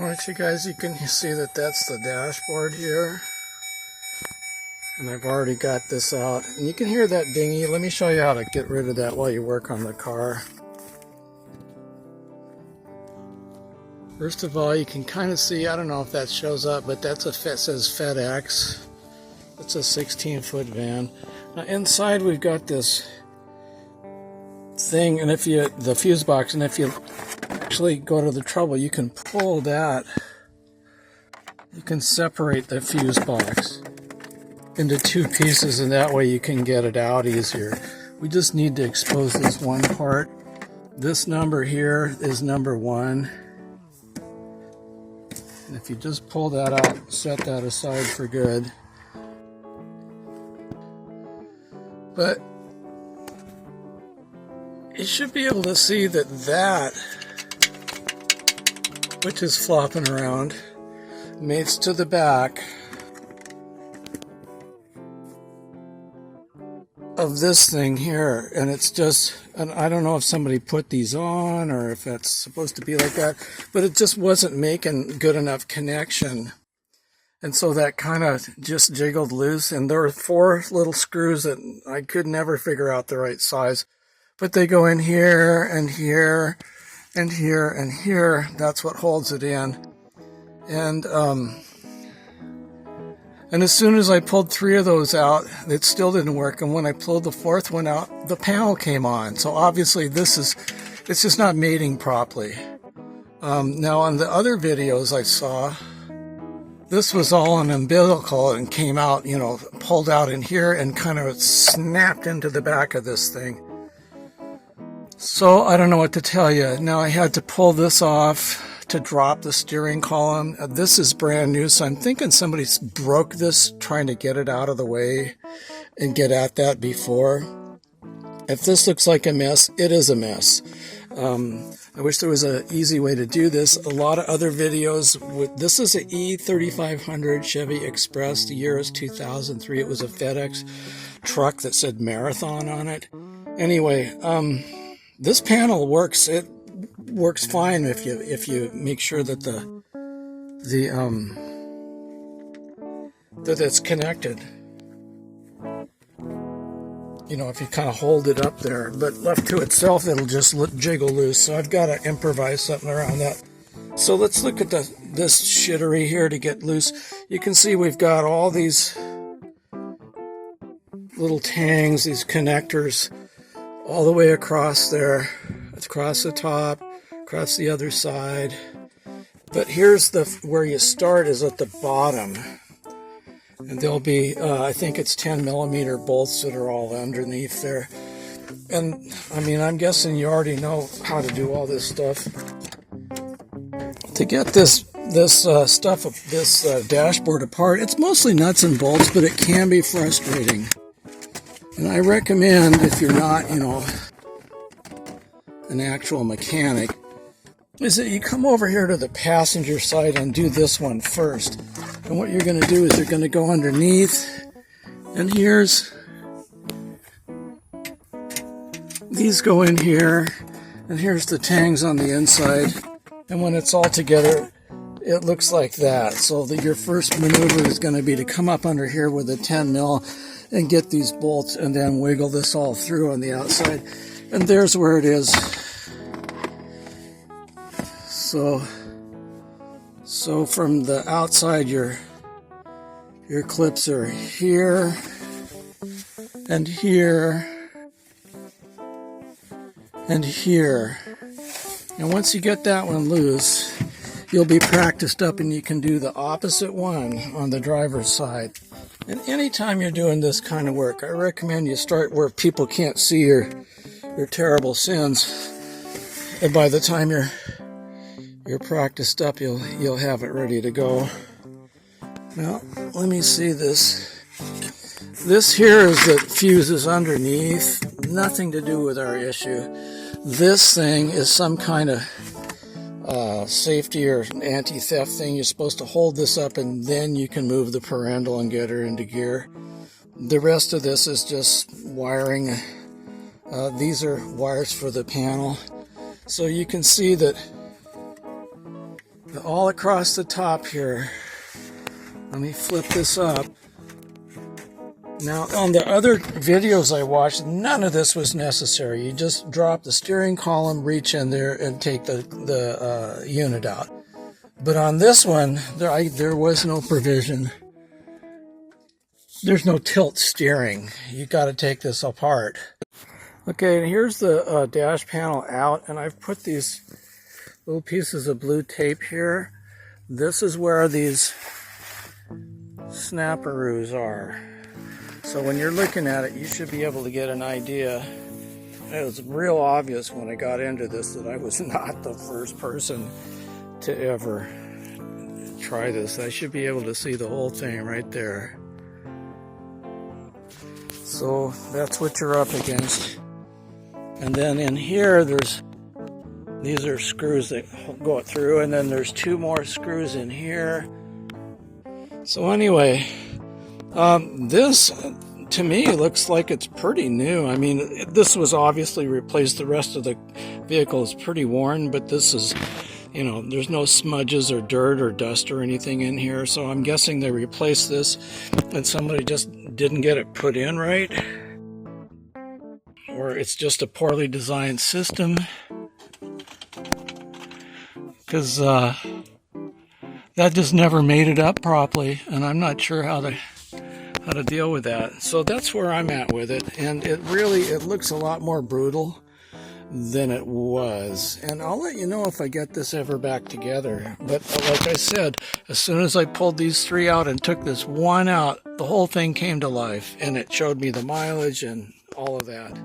Alright, you guys, you can see that that's the dashboard here. And I've already got this out. And you can hear that dingy. Let me show you how to get rid of that while you work on the car. First of all, you can kind of see, I don't know if that shows up, but that's it says FedEx. It's a 16-foot van. Now inside we've got this thing, and the fuse box, and if you actually go to the trouble, you can pull that. You can separate the fuse box into two pieces, and that way you can get it out easier. We just need to expose this one part. This number here is number 1. And if you just pull that out, set that aside for good. But you should be able to see that which is flopping around mates to the back of this thing here, and it's just, and I don't know if somebody put these on or if that's supposed to be like that, but it just wasn't making good enough connection, and so that kind of just jiggled loose. And there were 4 little screws that I could never figure out the right size, but they go in here and here and here and here. That's what holds it in. And as soon as I pulled 3 of those out, it still didn't work. And when I pulled the 4th one out, the panel came on. So obviously it's just not mating properly. Now on the other videos I saw, this was all an umbilical and came out, you know, pulled out in here and kind of snapped into the back of this thing. So I don't know what to tell you. Now I had to pull this off to drop the steering column. This is brand new, so I'm thinking somebody broke this trying to get it out of the way and get at that before. If this looks like a mess, it is a mess. I wish there was an easy way to do this. A lot of other videos, this is an E3500 Chevy Express. The year is 2003. It was a FedEx truck that said Marathon on it. Anyway, this panel works. It works fine if you make sure that that it's connected. You know, if you kind of hold it up there, but left to itself, it'll just jiggle loose. So I've got to improvise something around that. So let's look at this shittery here to get loose. You can see we've got all these little tangs, these connectors, all the way across there, across the top, across the other side. But here's where you start is at the bottom. And there'll be, I think it's 10 millimeter bolts that are all underneath there. And, I mean, I'm guessing you already know how to do all this stuff. To get this dashboard apart, it's mostly nuts and bolts, but it can be frustrating. And I recommend, if you're not, you know, an actual mechanic, is that you come over here to the passenger side and do this one first. And what you're going to do is you're going to go underneath, and these go in here, and here's the tangs on the inside. And when it's all together, it looks like that. So your first maneuver is going to be to come up under here with a 10 mil and get these bolts, and then wiggle this all through on the outside. And there's where it is. So from the outside, your clips are here and here and here. And once you get that one loose, you'll be practiced up, and you can do the opposite one on the driver's side. And anytime you're doing this kind of work, I recommend you start where people can't see your terrible sins. And by the time you're practiced up, you'll have it ready to go. Now, let me see this. This here is the fuses underneath. Nothing to do with our issue. This thing is some kind of safety or anti-theft thing. You're supposed to hold this up, and then you can move the PRNDL and get her into gear. The rest of this is just wiring. These are wires for the panel. So you can see that all across the top here. Let me flip this up. Now, on the other videos I watched, none of this was necessary. You just drop the steering column, reach in there, and take the unit out. But on this one, there was no provision. There's no tilt steering. You got to take this apart. Okay, and here's the dash panel out, and I've put these little pieces of blue tape here. This is where these snapperoos are. So when you're looking at it, you should be able to get an idea. It was real obvious when I got into this that I was not the first person to ever try this. I should be able to see the whole thing right there. So that's what you're up against. And then in here, these are screws that go through, and then there's 2 more screws in here. So anyway, this to me looks like it's pretty new. I mean, this was obviously replaced. The rest of the vehicle is pretty worn, but this is, you know, there's no smudges or dirt or dust or anything in here. So I'm guessing they replaced this and somebody just didn't get it put in right, or it's just a poorly designed system, because that just never made it up properly, and I'm not sure how to deal with that. So that's where I'm at with it, and it looks a lot more brutal than it was, and I'll let you know if I get this ever back together. But like I said, as soon as I pulled these 3 out and took this one out, the whole thing came to life, and it showed me the mileage and all of that.